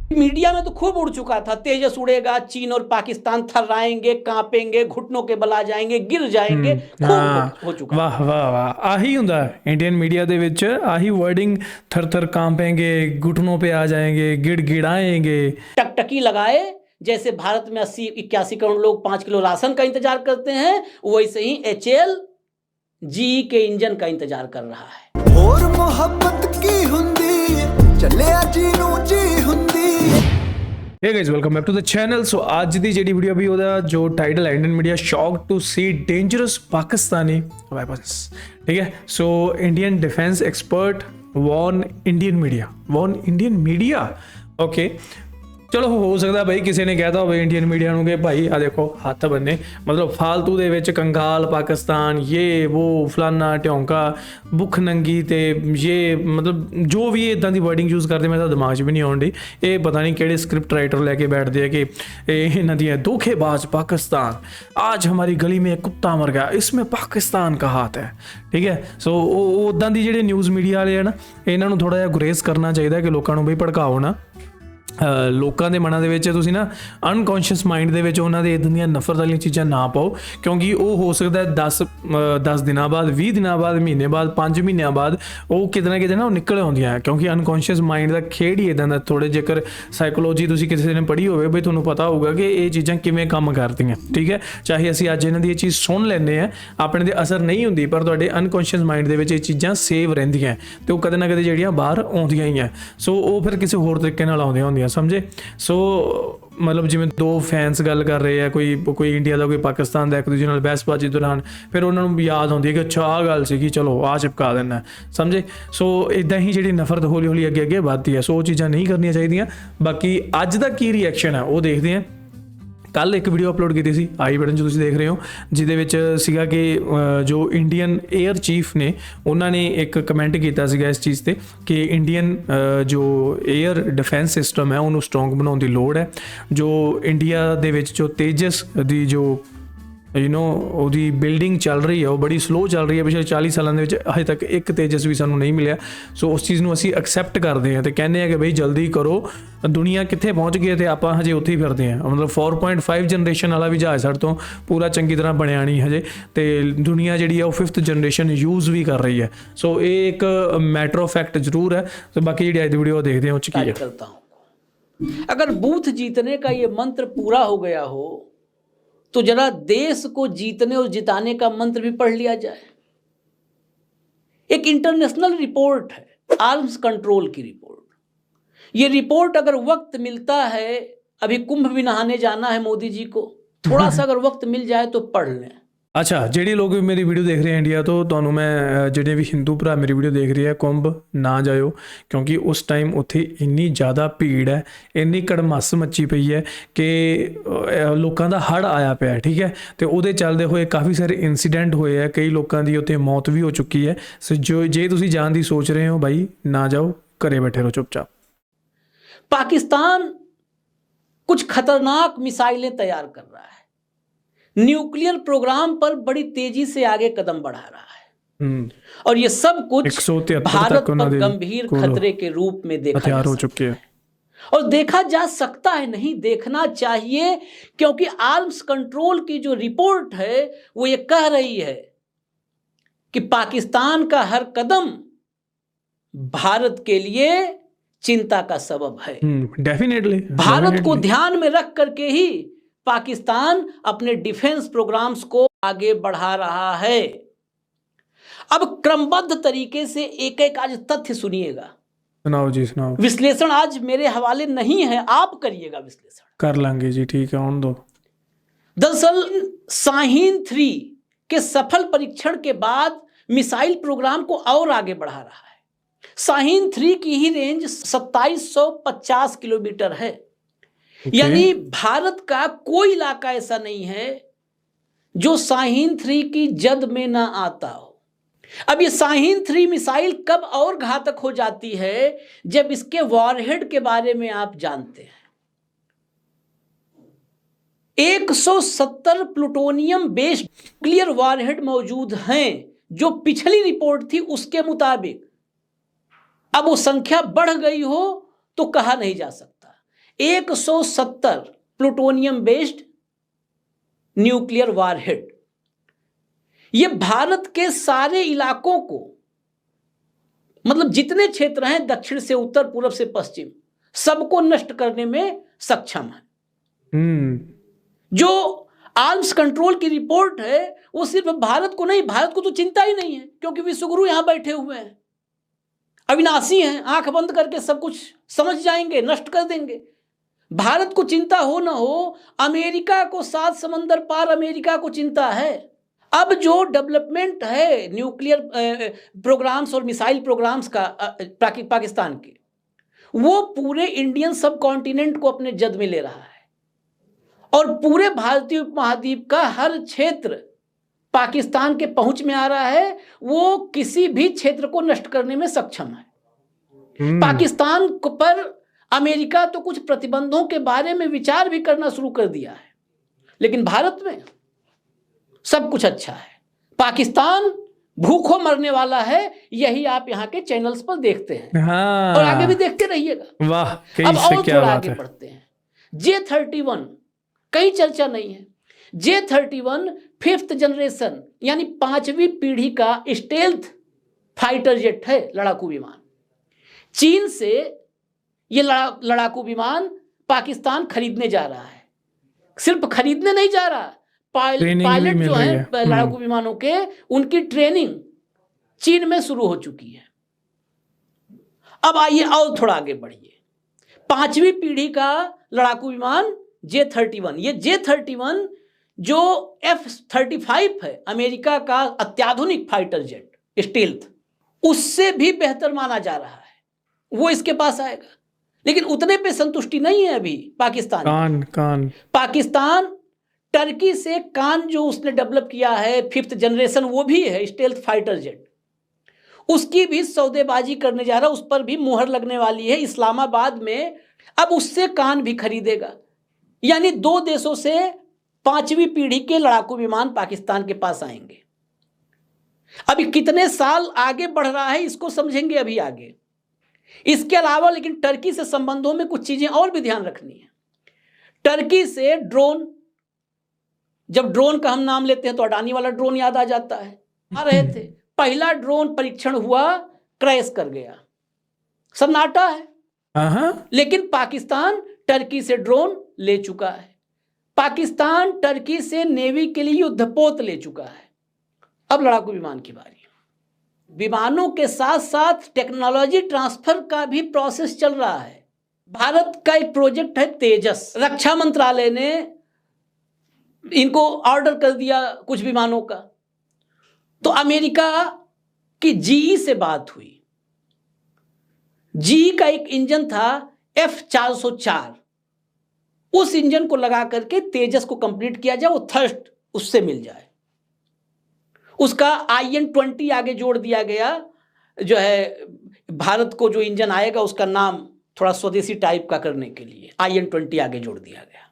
Media में तो खूब उड़ चुका था, तेजस उड़ेगा, चीन और पाकिस्तान थर्राएंगे, कांपेंगे, घुटनों के बल आ जाएंगे, गिर जाएंगे, खूब हो चुका। वाह वाह वाह, आही ਹੁੰਦਾ इंडियन मीडिया ਦੇ ਵਿੱਚ ਆਹੀ वर्डिंग, थर थर कांपेंगे, घुटनों पे आ जाएंगे, गिड़गिड़ाएंगे। टकटकी लगाए जैसे भारत में 80-81 करोड़ लोग 5 किलो राशन का इंतजार करते हैं, वैसे ही HAL जी के इंजन का इंतजार कर रहा है। और मोहब्बत की हुंदी चले जी नू जी हुंदी। Hey guys, welcome back to the channel. So आज ਦੀ ਜਿਹੜੀ ਵੀਡੀਓ ਵੀ ਉਹਦਾ ਜੋ ਟਾਈਟਲ ਹੈ Indian media shock to see dangerous Pakistani weapons, ठीक है। So Indian defence expert warn Indian media okay. ਚਲੋ ਹੋ ਸਕਦਾ ਬਈ ਕਿਸੇ ਨੇ ਕਹਿਤਾ ਹੋਵੇ ਇੰਡੀਅਨ ਮੀਡੀਆ ਨੂੰ ਕਿ ਭਾਈ ਆ ਦੇਖੋ ਹੱਥ ਬੰਨੇ, ਮਤਲਬ ਫਾਲਤੂ ਦੇ ਵਿੱਚ ਕੰਗਾਲ ਪਾਕਿਸਤਾਨ, ਇਹ ਉਹ ਫਲਾਨਾ ਢਿਉਂਕਾ, ਭੁੱਖ ਨੰਗੀ ਤੇ ਇਹ ਮਤਲਬ ਜੋ ਵੀ ਇਦਾਂ ਦੀ ਵਰਡਿੰਗ ਯੂਜ਼ ਕਰਦੇ ਮੈਂ ਤਾਂ ਦਿਮਾਗ 'ਚ ਵੀ ਨਹੀਂ ਆਉਣ ਡਈ। ਇਹ ਪਤਾ ਨਹੀਂ ਕਿਹੜੇ ਸਕ੍ਰਿਪਟ ਰਾਈਟਰ ਲੈ ਕੇ ਬੈਠਦੇ ਆ ਕਿ ਇਹਨਾਂ ਦੀਆਂ ਧੋਖੇਬਾਜ਼ ਪਾਕਿस्तान, आज हमारी गली में कुत्ता मर गया, इसमें पाकिस्तान का हाथ है, ठीक है। सो ਉੱਦਾਂ ਦੀ ਜਿਹੜੇ ਨਿਊਜ਼ ਮੀਡੀਆ ਵਾਲੇ ਆ ਨਾ, ਇਹਨਾਂ ਨੂੰ ਥੋੜ੍ਹਾ ਜਿਹਾ ਗੁਰੇਜ਼ ਕਰਨਾ ਚਾਹੀਦਾ ਕਿ ਲੋਕਾਂ ਨੂੰ ਬਈ ਭੜਕਾਓ ਨਾ। ਲੋਕਾਂ ਦੇ ਮਨਾਂ ਦੇ ਵਿੱਚ ਤੁਸੀਂ ਨਾ ਅਨਕੌਂਸ਼ੀਅਸ ਮਾਈਂਡ ਦੇ ਵਿੱਚ ਉਹਨਾਂ ਦੇ ਇੱਦਾਂ ਦੀਆਂ ਨਫ਼ਰਤ ਵਾਲੀਆਂ ਚੀਜ਼ਾਂ ਨਾ ਪਾਓ, ਕਿਉਂਕਿ ਉਹ ਹੋ ਸਕਦਾ 10 ਦਿਨਾਂ ਬਾਅਦ, 20 ਦਿਨਾਂ ਬਾਅਦ, ਮਹੀਨੇ ਬਾਅਦ, 5 ਮਹੀਨਿਆਂ ਬਾਅਦ ਉਹ ਕਿਤੇ ਨਾ ਕਿਤੇ ਨਾ ਉਹ ਨਿਕਲ ਆਉਂਦੀਆਂ ਹੈ, ਕਿਉਂਕਿ ਅਨਕੌਂਸ਼ੀਅਸ ਮਾਈਂਡ ਦਾ ਖੇਡ ਹੀ ਇੱਦਾਂ ਦਾ। ਥੋੜ੍ਹੇ ਜੇਕਰ ਸਾਈਕੋਲੋਜੀ ਤੁਸੀਂ ਕਿਸੇ ਨੇ ਪੜ੍ਹੀ ਹੋਵੇ ਬਈ ਤੁਹਾਨੂੰ ਪਤਾ ਹੋਊਗਾ ਕਿ ਇਹ ਚੀਜ਼ਾਂ ਕਿਵੇਂ ਕੰਮ ਕਰਦੀਆਂ, ਠੀਕ ਹੈ। ਚਾਹੇ ਅਸੀਂ ਅੱਜ ਇਹਨਾਂ ਦੀ ਇਹ ਚੀਜ਼ ਸੁਣ ਲੈਂਦੇ ਹਾਂ, ਆਪਣੇ 'ਤੇ ਅਸਰ ਨਹੀਂ ਹੁੰਦੀ, ਪਰ ਤੁਹਾਡੇ ਅਨਕੌਂਸ਼ੀਅਸ ਮਾਈਂਡ ਦੇ ਵਿੱਚ ਇਹ ਚੀਜ਼ਾਂ ਸੇਵ ਰਹਿੰਦੀਆਂ ਅਤੇ ਉਹ ਕਦੇ ਨਾ ਕਦੇ ਜਿਹੜੀਆਂ ਬਾਹਰ ਆਉਂਦੀਆਂ ਹੀ ਹੈ। ਸੋ ਉਹ ਫਿਰ ਕਿਸੇ ਹੋਰ ਤਰੀਕੇ ਨਾਲ ਆਉਂਦੀਆਂ ਹੁੰਦੀਆਂ, ਸਮਝੇ। ਸੋ ਮਤਲਬ ਜਿਵੇਂ ਦੋ ਫੈਨਸ ਗੱਲ ਕਰ ਰਹੇ ਆ, ਕੋਈ ਇੰਡੀਆ ਦਾ, ਕੋਈ ਪਾਕਿਸਤਾਨ ਦਾ, ਇੱਕ ਦੂਜੇ ਨਾਲ ਬਹਿਸਬਾਜ਼ੀ ਦੌਰਾਨ ਫਿਰ ਉਹਨਾਂ ਨੂੰ ਯਾਦ ਆਉਂਦੀ ਹੈ ਕਿ ਅੱਛਾ ਆਹ ਗੱਲ ਸੀਗੀ, ਚਲੋ ਆਹ ਚਿਪਕਾ ਦੇਣਾ, ਸਮਝੇ। ਸੋ ਇੱਦਾਂ ਹੀ ਜਿਹੜੀ ਨਫ਼ਰਤ ਹੌਲੀ ਹੌਲੀ ਅੱਗੇ ਵੱਧਦੀ ਹੈ। ਸੋ ਉਹ ਚੀਜ਼ਾਂ ਨਹੀਂ ਕਰਨੀਆਂ ਚਾਹੀਦੀਆਂ। ਬਾਕੀ ਅੱਜ ਦਾ ਕੀ ਰਿਐਕਸ਼ਨ ਹੈ ਉਹ ਦੇਖਦੇ ਹਾਂ। ਕੱਲ੍ਹ ਇੱਕ ਵੀਡੀਓ ਅਪਲੋਡ ਕੀਤੀ ਸੀ ਆਈ ਬਟਨ 'ਚ ਤੁਸੀਂ ਦੇਖ ਰਹੇ ਹੋ, ਜਿਹਦੇ ਵਿੱਚ ਸੀਗਾ ਕਿ ਜੋ ਇੰਡੀਅਨ 에ਅਰ ਚੀਫ ਨੇ ਉਹਨਾਂ ਨੇ ਇੱਕ ਕਮੈਂਟ ਕੀਤਾ ਸੀਗਾ ਇਸ ਚੀਜ਼ 'ਤੇ ਕਿ ਇੰਡੀਅਨ ਜੋ 에ਅਰ ਡਿਫੈਂਸ ਸਿਸਟਮ ਹੈ ਉਹਨੂੰ ਸਟਰੋਂਗ ਬਣਾਉਣ ਦੀ ਲੋੜ ਹੈ। ਜੋ ਇੰਡੀਆ ਦੇ ਵਿੱਚ ਜੋ ਤੇਜਸ ਦੀ ਜੋ ਉਹਦੀ ਬਿਲਡਿੰਗ ਚੱਲ ਰਹੀ ਹੈ ਉਹ ਬੜੀ ਸਲੋ ਚੱਲ ਰਹੀ ਹੈ। ਪਿਛਲੇ 40 ਸਾਲਾਂ ਦੇ ਵਿੱਚ ਹਜੇ ਤੱਕ ਇੱਕ ਤੇਜਸ ਵੀ ਸਾਨੂੰ ਨਹੀਂ ਮਿਲਿਆ। ਸੋ ਉਸ ਚੀਜ਼ ਨੂੰ ਅਸੀਂ ਐਕਸੈਪਟ ਕਰਦੇ ਹਾਂ ਅਤੇ ਕਹਿੰਦੇ ਹਾਂ ਕਿ ਬਈ ਜਲਦੀ ਕਰੋ, ਦੁਨੀਆ ਕਿੱਥੇ ਪਹੁੰਚ ਗਈ ਹੈ ਅਤੇ ਆਪਾਂ ਹਜੇ ਉੱਥੇ ਹੀ ਫਿਰਦੇ ਹਾਂ। ਮਤਲਬ 4.5 ਜਨਰੇਸ਼ਨ ਵਾਲਾ ਵੀ ਜਹਾਜ਼ ਸਾਡੇ ਤੋਂ ਪੂਰਾ ਚੰਗੀ ਤਰ੍ਹਾਂ ਬਣਿਆ ਨਹੀਂ ਹਜੇ, ਅਤੇ ਦੁਨੀਆ ਜਿਹੜੀ ਹੈ ਉਹ 5th ਜਨਰੇਸ਼ਨ ਯੂਜ਼ ਵੀ ਕਰ ਰਹੀ ਹੈ। ਸੋ ਇਹ ਇੱਕ ਮੈਟਰ ਆਫ ਫੈਕਟ ਜ਼ਰੂਰ ਹੈ। तो बाकी ਜਿਹੜੀ ਅੱਜ ਦੀ ਵੀਡੀਓ देखते हैं ਉਹ 'ਚ ਕੀ ਹੈ। अगर बूथ जीतने का ये मंत्र पूरा हो गया हो तो जरा देश को जीतने और जिताने का मंत्र भी पढ़ लिया जाए। एक इंटरनेशनल रिपोर्ट है, आर्म्स कंट्रोल की रिपोर्ट। ये रिपोर्ट अगर वक्त मिलता है, अभी कुंभ भी नहाने जाना है मोदी जी को, थोड़ा सा अगर वक्त मिल जाए तो पढ़ लें। ਅੱਛਾ, ਜਿਹੜੇ ਲੋਕ ਮੇਰੀ ਵੀਡੀਓ ਦੇਖ ਰਹੇ ਆ ਇੰਡੀਆ ਤੋਂ, ਤੁਹਾਨੂੰ ਮੈਂ ਜਿਹੜੇ ਵੀ ਹਿੰਦੂ ਭਰਾ ਮੇਰੀ ਵੀਡੀਓ ਦੇਖ ਰਹੇ ਆ, ਕੁੰਭ ਨਾ ਜਾਇਓ, ਕਿਉਂਕਿ ਉਸ ਟਾਈਮ ਉੱਥੇ ਇੰਨੀ ਜ਼ਿਆਦਾ ਭੀੜ ਹੈ, ਇੰਨੀ ਕੜਮੱਸ ਮੱਚੀ ਪਈ ਹੈ ਕਿ ਲੋਕਾਂ ਦਾ ਹੜ੍ਹ ਆਇਆ ਪਿਆ, ਠੀਕ ਹੈ। ਅਤੇ ਉਹਦੇ ਚੱਲਦੇ ਹੋਏ ਕਾਫੀ ਸਾਰੇ ਇੰਸੀਡੈਂਟ ਹੋਏ ਆ, ਕਈ ਲੋਕਾਂ ਦੀ ਉੱਥੇ ਮੌਤ ਵੀ ਹੋ ਚੁੱਕੀ ਹੈ। ਸੋ ਜੇ ਤੁਸੀਂ ਜਾਣ ਦੀ ਸੋਚ ਰਹੇ ਹੋ ਬਾਈ, ਨਾ ਜਾਓ, ਘਰੇ ਬੈਠੇ ਰਹੋ ਚੁੱਪਚਾਪ। पाकिस्तान कुछ खतरनाक मिसाइलें तैयार कर रहा है, न्यूक्लियर प्रोग्राम पर बड़ी तेजी से आगे कदम बढ़ा रहा है, और ये सब कुछ भारत पर गंभीर खतरे के रूप में देखा जा सकता है और देखा जा सकता है, नहीं देखना चाहिए, क्योंकि आर्म्स कंट्रोल की जो रिपोर्ट है वो ये कह रही है कि पाकिस्तान का हर कदम भारत के लिए चिंता का सबब है। डेफिनेटली भारत को ध्यान में रख करके ही पाकिस्तान अपने डिफेंस प्रोग्राम्स को आगे बढ़ा रहा है। अब क्रमबद्ध तरीके से एक एक आज तथ्य सुनिएगा। सुनाओ जी, सुनाओ। विश्लेषण आज मेरे हवाले नहीं है, आप करिएगा विश्लेषण। कर लेंगे जी, ठीक है, ऑन दो। दरअसल शाहीन 3 के सफल परीक्षण के बाद मिसाइल प्रोग्राम को और आगे बढ़ा रहा है। शाहीन 3 की ही रेंज 2750 किलोमीटर है। यानी भारत का कोई इलाका ऐसा नहीं है जो शाहीन 3 की जद में ना आता हो। अब ये शाहीन 3 मिसाइल कब और घातक हो जाती है, जब इसके वॉरहेड के बारे में आप जानते हैं। 170 प्लूटोनियम बेस्ड न्यूक्लियर वॉरहेड मौजूद हैं, जो पिछली रिपोर्ट थी उसके मुताबिक। अब वो संख्या बढ़ गई हो तो कहा नहीं जा सकता। 170 प्लूटोनियम बेस्ड न्यूक्लियर वारहेड। ये भारत के सारे इलाकों को, मतलब जितने क्षेत्र हैं दक्षिण से उत्तर, पूर्व से पश्चिम, सबको नष्ट करने में सक्षम है। जो आर्म्स कंट्रोल की रिपोर्ट है वो सिर्फ भारत को नहीं, भारत को तो चिंता ही नहीं है क्योंकि विश्वगुरु यहां बैठे हुए हैं, अविनाशी हैं, आंख बंद करके सब कुछ समझ जाएंगे, नष्ट कर देंगे। भारत को चिंता हो ना हो, अमेरिका को, 7 समंदर पार अमेरिका को चिंता है। अब जो डेवलपमेंट है न्यूक्लियर प्रोग्राम्स और मिसाइल प्रोग्राम्स का पाकिस्तान के, वो पूरे इंडियन सब कॉन्टिनेंट को अपने जद में ले रहा है और पूरे भारतीय उपमहाद्वीप का हर क्षेत्र पाकिस्तान के पहुंच में आ रहा है। वो किसी भी क्षेत्र को नष्ट करने में सक्षम है। पाकिस्तान पर अमेरिका तो कुछ प्रतिबंधों के बारे में विचार भी करना शुरू कर दिया है, लेकिन भारत में सब कुछ अच्छा है। पाकिस्तान भूखों मरने वाला है, यही आप यहाँ के चैनल्स पर देखते हैं। हाँ। और आगे भी देखते रहिएगा। वाह, अब और थोड़ा आगे बढ़ते हैं। J-31 कहीं चर्चा नहीं है। J-31 5th जनरेशन यानी 5वीं पीढ़ी का स्टेल्थ फाइटर जेट है, लड़ाकू विमान। चीन से ये लड़ाकू विमान पाकिस्तान खरीदने जा रहा है। सिर्फ खरीदने नहीं जा रहा, पायलट जो है लड़ाकू विमानों के, उनकी ट्रेनिंग चीन में शुरू हो चुकी है। अब आइए और थोड़ा आगे बढ़िए। 5वीं पीढ़ी का लड़ाकू विमान J-31, ये J-31 जो F-35 है, अमेरिका का अत्याधुनिक फाइटर जेट स्टील्थ, उससे भी बेहतर माना जा रहा है, वो इसके पास आएगा। लेकिन उतने पे संतुष्टि नहीं है अभी पाकिस्तान। पाकिस्तान टर्की से कान जो उसने डेवलप किया है 5th जनरेशन, वो भी है स्टेल्थ फाइटर जेट, उसकी भी सौदेबाजी करने जा रहा है, उस पर भी मुहर लगने वाली है इस्लामाबाद में। अब उससे कान भी खरीदेगा, यानी 2 देशों से 5वीं पीढ़ी के लड़ाकू विमान पाकिस्तान के पास आएंगे। अभी कितने साल आगे बढ़ रहा है इसको समझेंगे अभी आगे। इसके अलावा लेकिन टर्की से संबंधों में कुछ चीजें और भी ध्यान रखनी है। टर्की से ड्रोन, जब ड्रोन का हम नाम लेते हैं तो अडानी वाला ड्रोन याद आ जाता है। आ रहे थे, पहला ड्रोन परीक्षण हुआ, क्रैश कर गया, सन्नाटा है। लेकिन पाकिस्तान टर्की से ड्रोन ले चुका है। पाकिस्तान टर्की से नेवी के लिए युद्धपोत ले चुका है। अब लड़ाकू विमान की बारी। विमानों के साथ साथ टेक्नोलॉजी ट्रांसफर का भी प्रोसेस चल रहा है। भारत का एक प्रोजेक्ट है तेजस, रक्षा मंत्रालय ने इनको ऑर्डर कर दिया कुछ विमानों का। तो अमेरिका की जीई से बात हुई। जीई का एक इंजन था F-404, उस इंजन को लगा करके तेजस को कंप्लीट किया जाए, वो थर्स्ट उससे मिल जाए। उसका IN-20 आगे जोड़ दिया गया, जो है भारत को जो इंजन आएगा उसका नाम थोड़ा स्वदेशी टाइप का करने के लिए IN-20 आगे जोड़ दिया गया।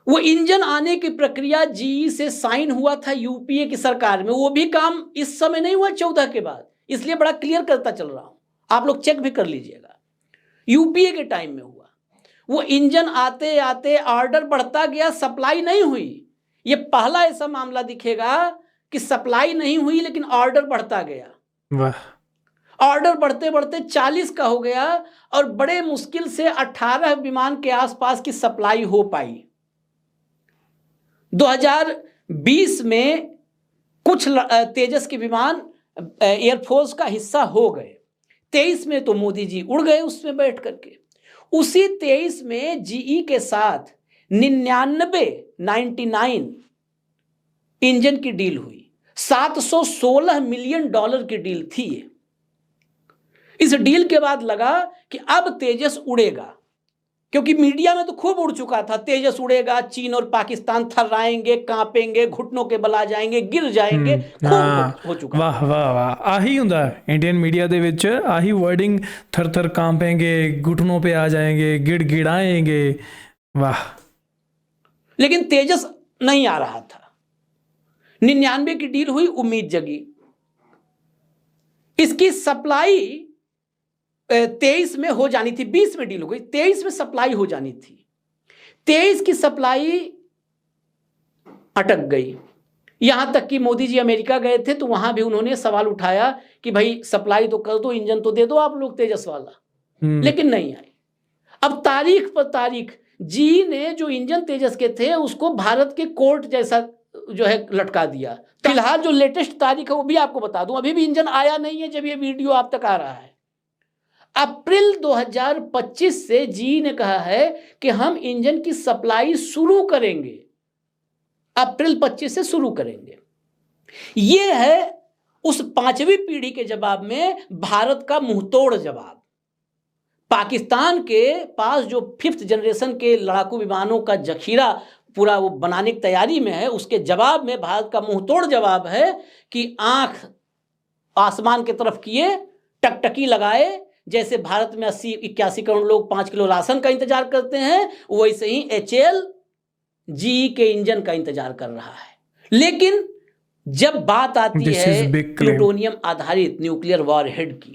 वो इंजन आने की प्रक्रिया जीई से साइन हुआ था यूपीए की सरकार में। वो भी काम इस समय नहीं हुआ, 14 के बाद, इसलिए बड़ा क्लियर करता चल रहा हूं, आप लोग चेक भी कर लीजिएगा। यूपीए के टाइम में हुआ। वो इंजन आते आते ऑर्डर बढ़ता गया, सप्लाई नहीं हुई। ये पहला ऐसा मामला दिखेगा कि सप्लाई नहीं हुई लेकिन ऑर्डर बढ़ता गया। वाह। ऑर्डर बढ़ते बढ़ते 40 का हो गया और बड़े मुश्किल से 18 विमान के आसपास की सप्लाई हो पाई। 2020 में कुछ तेजस के विमान एयरफोर्स का हिस्सा हो गए। 23 में तो मोदी जी उड़ गए उसमें बैठ करके। उसी 23 में जीई के साथ 99 इंजन की डील हुई। $716 मिलियन की डील थी ये। इस डील के बाद लगा कि अब तेजस उड़ेगा, क्योंकि मीडिया में तो खूब उड़ चुका था, तेजस उड़ेगा, चीन और पाकिस्तान थर्राएंगे, कांपेंगे, घुटनों के बल आ जाएंगे, गिर जाएंगे, खूब हो चुका। वाह वाह वाह, आही हुंदा इंडियन मीडिया दे विच, आही वर्डिंग, थर थर कांपेंगे, घुटनों पे आ जाएंगे, गिड़गिड़ाएंगे। वाह। लेकिन तेजस नहीं आ रहा था। 99 की डील हुई, उम्मीद जगी। इसकी सप्लाई 23 में हो जानी थी, 20 में डील हो गई, 23 में सप्लाई हो जानी थी, 23 की सप्लाई अटक गई। यहां तक कि मोदी जी अमेरिका गए थे तो वहां भी उन्होंने सवाल उठाया कि भाई सप्लाई तो कर दो, इंजन तो दे दो आप लोग तेजस वाला, लेकिन नहीं आई। अब तारीख पर तारीख जी ने जो इंजन तेजस के थे उसको भारत के कोर्ट जैसा जो है लटका दिया। फिलहाल जो लेटेस्ट तारीख है वो भी आपको बता दूं, अभी भी इंजन आया नहीं है जब ये वीडियो आप तक आ रहा है। अप्रैल 2025 से जी ने कहा है कि हम इंजन की सप्लाई शुरू करेंगे, अप्रैल 25 से शुरू करेंगे। यह है उस 5वीं पीढ़ी के जवाब में भारत का मुंहतोड़ जवाब। पाकिस्तान के पास जो 5th जनरेशन के लड़ाकू विमानों का जखीरा पूरा वो बनाने की तैयारी में है, उसके जवाब में भारत का मुंहतोड़ जवाब है कि आंख आसमान की तरफ किए, टकटकी लगाए, जैसे भारत में 80-81 करोड़ लोग 5 किलो राशन का इंतजार करते हैं, वैसे ही HAL जी के इंजन का इंतजार कर रहा है। लेकिन जब बात आती है प्लूटोनियम आधारित न्यूक्लियर वॉरहेड की,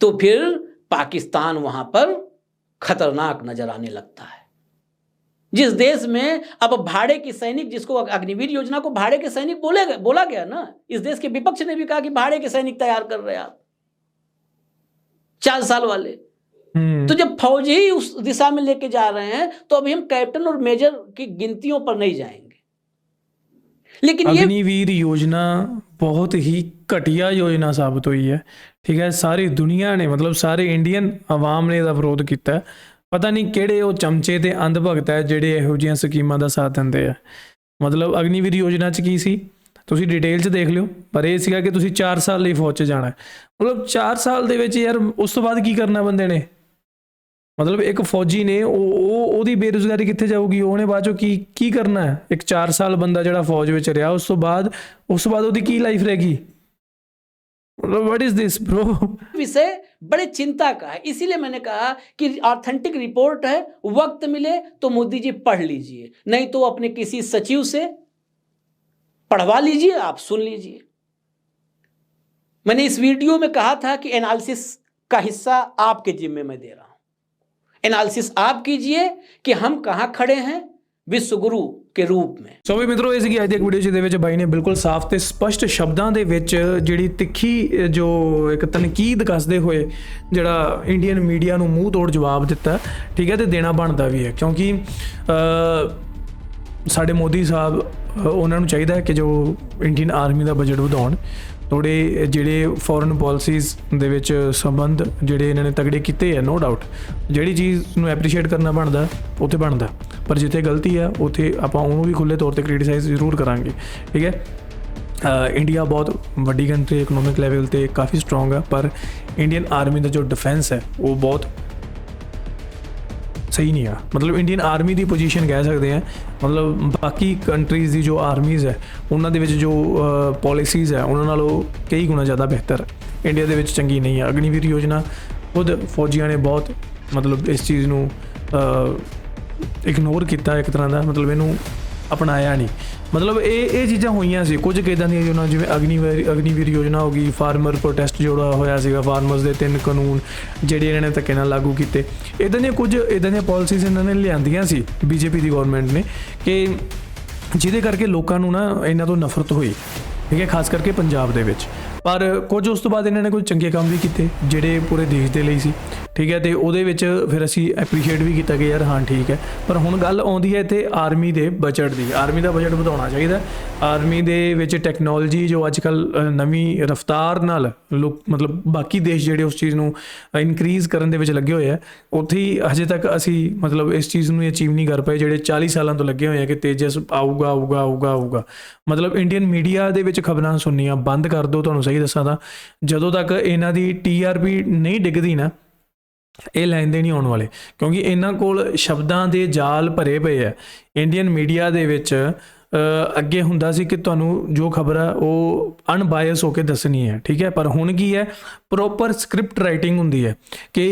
तो फिर पाकिस्तान वहां पर खतरनाक नजर आने लगता है। जिस देश में अब भाड़े के सैनिक, जिसको अग्निवीर योजना को भाड़े के सैनिक बोला गया ना, इस देश के विपक्ष ने भी कहा कि भाड़े के सैनिक तैयार कर रहे हैं आप 4 साल वाले। तो जब फौजी ही उस दिशा में लेके जा रहे हैं तो अभी हम कैप्टन और मेजर की गिनतियों पर नहीं जाएंगे। लेकिन अग्निवीर योजना बहुत ही घटिया योजना साबित हुई है, ठीक है। सारी दुनिया ने, मतलब सारे इंडियन आवाम ने इसका विरोध किया। पता नहीं किहड़े वो चमचे ते अंध भगत है ਜਿਹੜੇ ਇਹੋ ਜਿਹੀਆਂ ਸਕੀਮਾਂ ਦਾ ਸਾਥ ਦਿੰਦੇ ਆ। मतलब अग्निवीर योजना 'ਚ ਕੀ ਸੀ ਤੁਸੀਂ ਡਿਟੇਲ 'ਚ ਦੇਖ ਲਿਓ, ਪਰ ਇਹ ਸੀਗਾ ਕਿ ਤੁਸੀਂ 4 ਸਾਲ ਲਈ ਫੌਜ 'ਚ ਜਾਣਾ। मतलब 4 ਸਾਲ ਦੇ ਵਿੱਚ ਯਾਰ ਉਸ ਤੋਂ ਬਾਅਦ ਕੀ ਕਰਨਾ ਬੰਦੇ ਨੇ? मतलब एक फौजी ने ਉਹਦੀ ਬੇਰੁਜ਼ਗਾਰੀ ਕਿੱਥੇ ਜਾਊਗੀ? ਉਹਨੇ ਬਾਅਦ ਚੋਂ ਕੀ ਕਰਨਾ ਹੈ? ਇੱਕ 4 ਸਾਲ ਬੰਦਾ ਜਿਹੜਾ ਫੌਜ ਵਿੱਚ ਰਿਹਾ, ਉਸ ਤੋਂ ਬਾਅਦ ਉਹਦੀ ਕੀ ਲਾਈਫ रहेगी? मतलब व्हाट इज दिस ब्रो? विषय बड़े चिंता का है, इसीलिए मैंने कहा कि ऑथेंटिक रिपोर्ट है, वक्त मिले तो मोदी जी पढ़ लीजिए, नहीं तो अपने किसी सचिव से पढ़वा लीजिए, आप सुन लीजिए। मैंने इस वीडियो में कहा था कि एनालिसिस का हिस्सा आपके जिम्मे में दे रहा हूं। एनालिसिस आप कीजिए कि हम कहां खड़े हैं विश्व गुरु के रूप में। ਸੋ ਵੀ ਮਿੱਤਰੋ, ਇਹ ਸੀਗੀ ਅੱਜ ਦੀ ਇੱਕ ਵੀਡੀਓ ਜਿਹਦੇ ਵਿੱਚ ਬਾਈ ਨੇ ਬਿਲਕੁਲ ਸਾਫ਼ ਤੇ ਸਪਸ਼ਟ ਸ਼ਬਦਾਂ ਦੇ ਵਿੱਚ ਜਿਹੜੀ ਤਿੱਖੀ ਜੋ ਇੱਕ ਤਨਕੀਦ ਕੱਸਦੇ ਹੋਏ ਜਿਹੜਾ ਇੰਡੀਅਨ ਮੀਡੀਆ ਨੂੰ ਮੂੰਹ ਤੋੜ ਜਵਾਬ ਦਿੱਤਾ, ਠੀਕ ਹੈ, ਤੇ ਦੇਣਾ ਬਣਦਾ ਵੀ ਹੈ। ਕਿਉਂਕਿ ਸਾਡੇ ਮੋਦੀ ਸਾਹਿਬ, ਉਹਨਾਂ ਨੂੰ ਚਾਹੀਦਾ ਹੈ ਕਿ ਜੋ ਇੰਡੀਅਨ ਆਰਮੀ ਦਾ ਬਜਟ ਵਧਾਉਣ, ਥੋੜ੍ਹੇ ਜਿਹੜੇ ਫੋਰਨ ਪਾਲਿਸੀਜ਼ ਦੇ ਵਿੱਚ ਸੰਬੰਧ ਜਿਹੜੇ ਇਹਨਾਂ ਨੇ ਤਗੜੇ ਕੀਤੇ ਆ, ਨੋ ਡਾਊਟ, ਜਿਹੜੀ ਚੀਜ਼ ਨੂੰ ਐਪਰੀਸ਼ੀਏਟ ਕਰਨਾ ਬਣਦਾ ਉੱਥੇ ਬਣਦਾ, ਪਰ ਜਿੱਥੇ ਗਲਤੀ ਆ ਉੱਥੇ ਆਪਾਂ ਉਹਨੂੰ ਵੀ ਖੁੱਲ੍ਹੇ ਤੌਰ 'ਤੇ ਕ੍ਰਿਟੀਸਾਈਜ਼ ਜ਼ਰੂਰ ਕਰਾਂਗੇ, ਠੀਕ ਹੈ। ਇੰਡੀਆ ਬਹੁਤ ਵੱਡੀ ਕੰਟਰੀ, ਇਕਨੋਮਿਕ ਲੈਵਲ 'ਤੇ ਕਾਫੀ ਸਟਰੋਂਗ ਆ, ਪਰ ਇੰਡੀਅਨ ਆਰਮੀ ਦਾ ਜੋ ਡਿਫੈਂਸ ਹੈ ਉਹ ਬਹੁਤ ਸਹੀ ਨਹੀਂ ਆ। ਮਤਲਬ ਇੰਡੀਅਨ ਆਰਮੀ ਦੀ ਪੋਜੀਸ਼ਨ ਕਹਿ ਸਕਦੇ ਹਾਂ, ਮਤਲਬ ਬਾਕੀ ਕੰਟਰੀਜ਼ ਦੀ ਜੋ ਆਰਮੀਜ਼ ਹੈ ਉਹਨਾਂ ਦੇ ਵਿੱਚ ਜੋ ਪੋਲਿਸੀਜ਼ ਹੈ ਉਹਨਾਂ ਨਾਲੋਂ ਕਈ ਗੁਣਾ ਜ਼ਿਆਦਾ ਬਿਹਤਰ ਇੰਡੀਆ ਦੇ ਵਿੱਚ ਚੰਗੀ ਨਹੀਂ ਆ। ਅਗਨੀਵੀਰ ਯੋਜਨਾ ਖੁਦ ਫੌਜੀਆਂ ਨੇ ਬਹੁਤ ਮਤਲਬ ਇਸ ਚੀਜ਼ ਨੂੰ ਇਗਨੋਰ ਕੀਤਾ ਇੱਕ ਤਰ੍ਹਾਂ ਦਾ, ਮਤਲਬ ਇਹਨੂੰ ਅਪਣਾਇਆ ਨਹੀਂ। ਮਤਲਬ ਇਹ ਚੀਜ਼ਾਂ ਹੋਈਆਂ ਸੀ ਕੁਝ ਇੱਦਾਂ ਦੀਆਂ ਯੋਜਨਾ, ਜਿਵੇਂ ਅਗਨੀਵੀਰ ਯੋਜਨਾ ਹੋ ਗਈ, ਫਾਰਮਰ ਪ੍ਰੋਟੈਸਟ ਜਿਹੜਾ ਹੋਇਆ ਸੀਗਾ, ਫਾਰਮਰਸ ਦੇ 3 ਕਾਨੂੰਨ ਜਿਹੜੇ ਇਹਨਾਂ ਨੇ ਧੱਕੇ ਨਾਲ ਲਾਗੂ ਕੀਤੇ, ਇੱਦਾਂ ਦੀਆਂ ਪਾਲਿਸੀਜ਼ ਇਹਨਾਂ ਨੇ ਲਿਆਂਦੀਆਂ ਸੀ BJP ਦੀ ਗੌਰਮੈਂਟ ਨੇ, ਕਿ ਜਿਹਦੇ ਕਰਕੇ ਲੋਕਾਂ ਨੂੰ ਨਾ ਇਹਨਾਂ ਤੋਂ ਨਫ਼ਰਤ ਹੋਈ, ਠੀਕ ਹੈ, ਖਾਸ ਕਰਕੇ ਪੰਜਾਬ ਦੇ ਵਿੱਚ। ਪਰ ਕੁਝ ਉਸ ਤੋਂ ਬਾਅਦ ਇਹਨਾਂ ਨੇ ਕੁਝ ਚੰਗੇ ਕੰਮ ਵੀ ਕੀਤੇ ਜਿਹੜੇ ਪੂਰੇ ਦੇਸ਼ ਦੇ ਲਈ ਸੀ, ਠੀਕ ਹੈ, ਅਤੇ ਉਹਦੇ ਵਿੱਚ ਫਿਰ ਅਸੀਂ ਐਪਰੀਸ਼ੀਏਟ ਵੀ ਕੀਤਾ ਕਿ ਯਾਰ ਹਾਂ ਠੀਕ ਹੈ। ਪਰ ਹੁਣ ਗੱਲ ਆਉਂਦੀ ਹੈ ਇੱਥੇ ਆਰਮੀ ਦੇ ਬਜਟ ਦੀ। ਆਰਮੀ ਦਾ ਬਜਟ ਵਧਾਉਣਾ ਚਾਹੀਦਾ। ਆਰਮੀ ਦੇ ਵਿੱਚ ਟੈਕਨੋਲੋਜੀ ਜੋ ਅੱਜ ਕੱਲ੍ਹ ਨਵੀਂ ਰਫਤਾਰ ਨਾਲ ਲੋਕ, ਮਤਲਬ ਬਾਕੀ ਦੇਸ਼ ਜਿਹੜੇ ਉਸ ਚੀਜ਼ ਨੂੰ ਇਨਕਰੀਜ਼ ਕਰਨ ਦੇ ਵਿੱਚ ਲੱਗੇ ਹੋਏ ਆ, ਉੱਥੇ ਹੀ ਹਜੇ ਤੱਕ ਅਸੀਂ ਮਤਲਬ ਇਸ ਚੀਜ਼ ਨੂੰ ਅਚੀਵ ਨਹੀਂ ਕਰ ਪਏ ਜਿਹੜੇ 40 ਸਾਲਾਂ ਤੋਂ ਲੱਗੇ ਹੋਏ ਆ ਕਿ ਤੇਜਸ ਆਊਗਾ। ਮਤਲਬ ਇੰਡੀਅਨ ਮੀਡੀਆ ਦੇ ਵਿੱਚ ਖਬਰਾਂ ਸੁਣਨੀਆਂ ਬੰਦ ਕਰ ਦਿਓ। ਤੁਹਾਨੂੰ ਸਹੀ ਦੱਸਾਂ ਤਾਂ ਜਦੋਂ ਤੱਕ ਇਹਨਾਂ ਦੀ TRP ਨਹੀਂ ਡਿੱਗਦੀ ਨਾ, ਇਹ ਲੈਂਦੇ ਨਹੀਂ ਆਉਣ ਵਾਲੇ, ਕਿਉਂਕਿ ਇਹਨਾਂ ਕੋਲ ਸ਼ਬਦਾਂ ਦੇ ਜਾਲ ਭਰੇ ਪਏ ਆ। ਇੰਡੀਅਨ ਮੀਡੀਆ ਦੇ ਵਿੱਚ ਅੱਗੇ ਹੁੰਦਾ ਸੀ ਕਿ ਤੁਹਾਨੂੰ ਜੋ ਖਬਰ ਆ ਉਹ ਅਨਬਾਇਸ ਹੋ ਕੇ ਦੱਸਣੀ ਹੈ, ਠੀਕ ਹੈ, ਪਰ ਹੁਣ ਕੀ ਹੈ, ਪ੍ਰੋਪਰ ਸਕ੍ਰਿਪਟ ਰਾਈਟਿੰਗ ਹੁੰਦੀ ਹੈ ਕਿ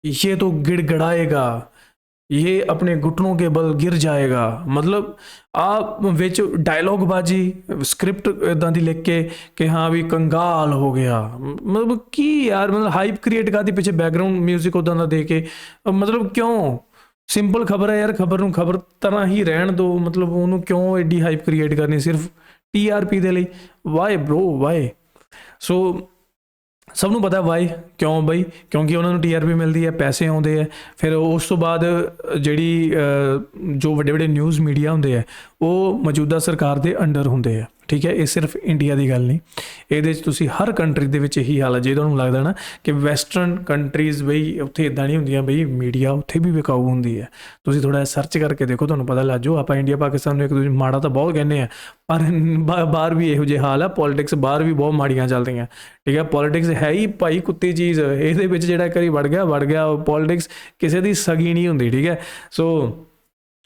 ਇਹ ਤੋਂ ਗਿੜਗੜਾਏਗਾ, ये अपने घुटनों के बल गिर जाएगा। मतलब आप विच डायलॉगबाजी स्क्रिप्ट इदां दी लिख के कि हाँ भी कंगाल हो गया, मतलब की यार, मतलब हाइप क्रिएट करती पिछे बैकग्राउंड म्यूजिक उदां दा दे के, मतलब क्यों? ਸਿੰਪਲ ਖਬਰ ਹੈ ਯਾਰ, ਖਬਰ ਨੂੰ ਖਬਰ ਤਰ੍ਹਾਂ ਹੀ ਰਹਿਣ ਦਿਓ, ਮਤਲਬ ਉਹਨੂੰ ਕਿਉਂ ਐਡੀ ਹਾਈਪ ਕ੍ਰੀਏਟ ਕਰਨੀ ਸਿਰਫ TRP ਦੇ ਲਈ? Y bro Y? ਸੋ ਸਭ ਨੂੰ ਪਤਾ ਵਾਈ ਕਿਉਂ ਬਈ, ਕਿਉਂਕਿ ਉਹਨਾਂ ਨੂੰ TRP ਮਿਲਦੀ ਹੈ, ਪੈਸੇ ਆਉਂਦੇ ਹੈ। ਫਿਰ ਉਸ ਤੋਂ ਬਾਅਦ ਜਿਹੜੀ ਜੋ ਵੱਡੇ ਵੱਡੇ ਨਿਊਜ਼ ਮੀਡੀਆ ਹੁੰਦੇ ਹੈ ਉਹ ਮੌਜੂਦਾ ਸਰਕਾਰ ਦੇ ਅੰਡਰ ਹੁੰਦੇ ਆ, ਠੀਕ ਹੈ। ਇਹ ਸਿਰਫ ਇੰਡੀਆ ਦੀ ਗੱਲ ਨਹੀਂ, ਇਹਦੇ 'ਚ ਤੁਸੀਂ ਹਰ ਕੰਟਰੀ ਦੇ ਵਿੱਚ ਇਹੀ ਹਾਲ ਹੈ। ਜੇ ਤੁਹਾਨੂੰ ਲੱਗਦਾ ਨਾ ਕਿ ਵੈਸਟਰਨ ਕੰਟਰੀਜ਼ ਬਈ ਉੱਥੇ ਇੱਦਾਂ ਨਹੀਂ ਹੁੰਦੀਆਂ, ਬਈ ਮੀਡੀਆ ਉੱਥੇ ਵੀ ਵਿਕਾਊ ਹੁੰਦੀ ਹੈ, ਤੁਸੀਂ ਥੋੜ੍ਹਾ ਜਿਹਾ ਸਰਚ ਕਰਕੇ ਦੇਖੋ, ਤੁਹਾਨੂੰ ਪਤਾ ਲੱਗ ਜਾਓ। ਆਪਾਂ ਇੰਡੀਆ ਪਾਕਿਸਤਾਨ ਨੂੰ ਇੱਕ ਦੂਜੇ ਮਾੜਾ ਤਾਂ ਬਹੁਤ ਕਹਿੰਦੇ ਆ, ਪਰ ਬਾਹਰ ਵੀ ਇਹੋ ਜਿਹੇ ਹਾਲ ਆ। ਪੋਲੀਟਿਕਸ ਬਾਹਰ ਵੀ ਬਹੁਤ ਮਾੜੀਆਂ ਚੱਲਦੀਆਂ, ਠੀਕ ਹੈ। ਪੋਲੀਟਿਕਸ ਹੈ ਹੀ ਭਾਈ ਕੁੱਤੀ ਚੀਜ਼, ਇਹਦੇ ਵਿੱਚ ਜਿਹੜਾ ਇੱਕ ਵਾਰੀ ਵੜ ਗਿਆ। ਪੋਲੀਟਿਕਸ ਕਿਸੇ ਦੀ ਸਗੀ ਨਹੀਂ ਹੁੰਦੀ, ਠੀਕ ਹੈ। ਸੋ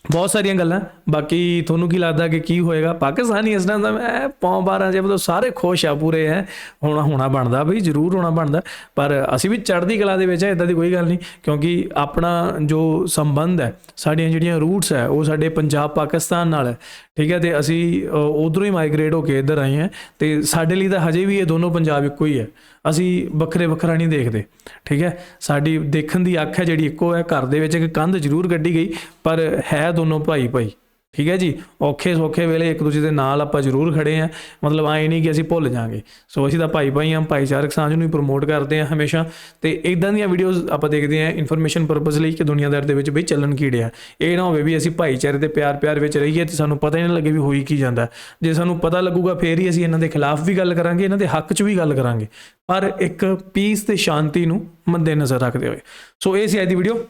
ਬਹੁਤ ਸਾਰੀਆਂ ਗੱਲਾਂ। ਬਾਕੀ ਤੁਹਾਨੂੰ ਕੀ ਲੱਗਦਾ ਕਿ ਕੀ ਹੋਏਗਾ? ਪਾਕਿਸਤਾਨੀ ਇਸ ਤਰ੍ਹਾਂ ਦਾ ਮੈਂ ਪੌਂ-12 ਜੇ ਮਤਲਬ ਸਾਰੇ ਖੁਸ਼ ਆ ਪੂਰੇ ਹੈ, ਹੋਣਾ ਬਣਦਾ ਬਈ, ਜ਼ਰੂਰ ਹੋਣਾ ਬਣਦਾ। ਪਰ ਅਸੀਂ ਵੀ ਚੜ੍ਹਦੀ ਕਲਾ ਦੇ ਵਿੱਚ ਹੈ, ਇੱਦਾਂ ਦੀ ਕੋਈ ਗੱਲ ਨਹੀਂ, ਕਿਉਂਕਿ ਆਪਣਾ ਜੋ ਸੰਬੰਧ ਹੈ, ਸਾਡੀਆਂ ਜਿਹੜੀਆਂ ਰੂਟਸ ਹੈ ਉਹ ਸਾਡੇ ਪੰਜਾਬ ਪਾਕਿਸਤਾਨ ਨਾਲ ਹੈ, ਠੀਕ ਹੈ। ਅਤੇ ਅਸੀਂ ਉੱਧਰੋਂ ਹੀ ਮਾਈਗ੍ਰੇਟ ਹੋ ਕੇ ਇੱਧਰ ਆਏ ਹਾਂ, ਅਤੇ ਸਾਡੇ ਲਈ ਤਾਂ ਹਜੇ ਵੀ ਇਹ ਦੋਨੋਂ ਪੰਜਾਬ ਇੱਕੋ ਹੀ ਹੈ, ਅਸੀਂ ਵੱਖਰੇ ਵੱਖਰਾ ਨਹੀਂ ਦੇਖਦੇ, ਠੀਕ ਹੈ। ਸਾਡੀ ਦੇਖਣ ਦੀ ਅੱਖ ਹੈ ਜਿਹੜੀ ਇੱਕੋ ਹੈ। ਘਰ ਦੇ ਵਿੱਚ ਇੱਕ ਕੰਧ ਜ਼ਰੂਰ ਕੱਢੀ ਗਈ, ਪਰ ਹੈ ਦੋਨੋਂ ਭਾਈ, ਠੀਕ ਹੈ ਜੀ। ਔਖੇ ਸੌਖੇ ਵੇਲੇ ਇੱਕ ਦੂਜੇ ਦੇ ਨਾਲ ਆਪਾਂ ਜ਼ਰੂਰ ਖੜੇ ਹਾਂ, ਮਤਲਬ ਆਏ ਨਹੀਂ ਕਿ ਅਸੀਂ ਭੁੱਲ ਜਾਵਾਂਗੇ। ਸੋ ਅਸੀਂ ਤਾਂ ਭਾਈ ਹਾਂ, ਭਾਈਚਾਰਕ ਸਾਂਝ ਨੂੰ ਹੀ ਪ੍ਰਮੋਟ ਕਰਦੇ ਹਾਂ ਹਮੇਸ਼ਾ। ਅਤੇ ਇੱਦਾਂ ਦੀਆਂ ਵੀਡੀਓਜ਼ ਆਪਾਂ ਦੇਖਦੇ ਹਾਂ ਇਨਫੋਰਮੇਸ਼ਨ ਪਰਪਸ ਲਈ, ਕਿ ਦੁਨੀਆਦਾਰ ਦੇ ਵਿੱਚ ਬਈ ਚੱਲਣ ਕੀ ਡਿਆ। ਇਹ ਨਾ ਹੋਵੇ ਵੀ ਅਸੀਂ ਭਾਈਚਾਰੇ ਦੇ ਪਿਆਰ ਵਿੱਚ ਰਹੀਏ ਅਤੇ ਸਾਨੂੰ ਪਤਾ ਹੀ ਨਾ ਲੱਗੇ ਵੀ ਹੋਈ ਕੀ ਜਾਂਦਾ। ਜੇ ਸਾਨੂੰ ਪਤਾ ਲੱਗੂਗਾ ਫਿਰ ਹੀ ਅਸੀਂ ਇਹਨਾਂ ਦੇ ਖਿਲਾਫ ਵੀ ਗੱਲ ਕਰਾਂਗੇ, ਇਹਨਾਂ ਦੇ ਹੱਕ 'ਚ ਵੀ ਗੱਲ ਕਰਾਂਗੇ, ਪਰ ਇੱਕ ਪੀਸ ਅਤੇ ਸ਼ਾਂਤੀ ਨੂੰ ਮੱਦੇ ਨਜ਼ਰ ਰੱਖਦੇ ਹੋਏ। ਸੋ ਇਹ ਸੀ ਅੱਜ ਦੀ ਵੀਡੀਓ।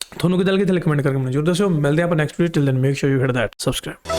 ਤੁਹਾਨੂੰ ਕਿੱਦਾਂ ਲੱਗੀ ਥੱਲੇ ਕਮੈਂਟ ਕਰਕੇ ਮੈਨੂੰ ਜ਼ਰੂਰ ਦੱਸਿਓ। ਮਿਲਦੇ ਆਪਾਂ next video. Till then make sure you hit that subscribe.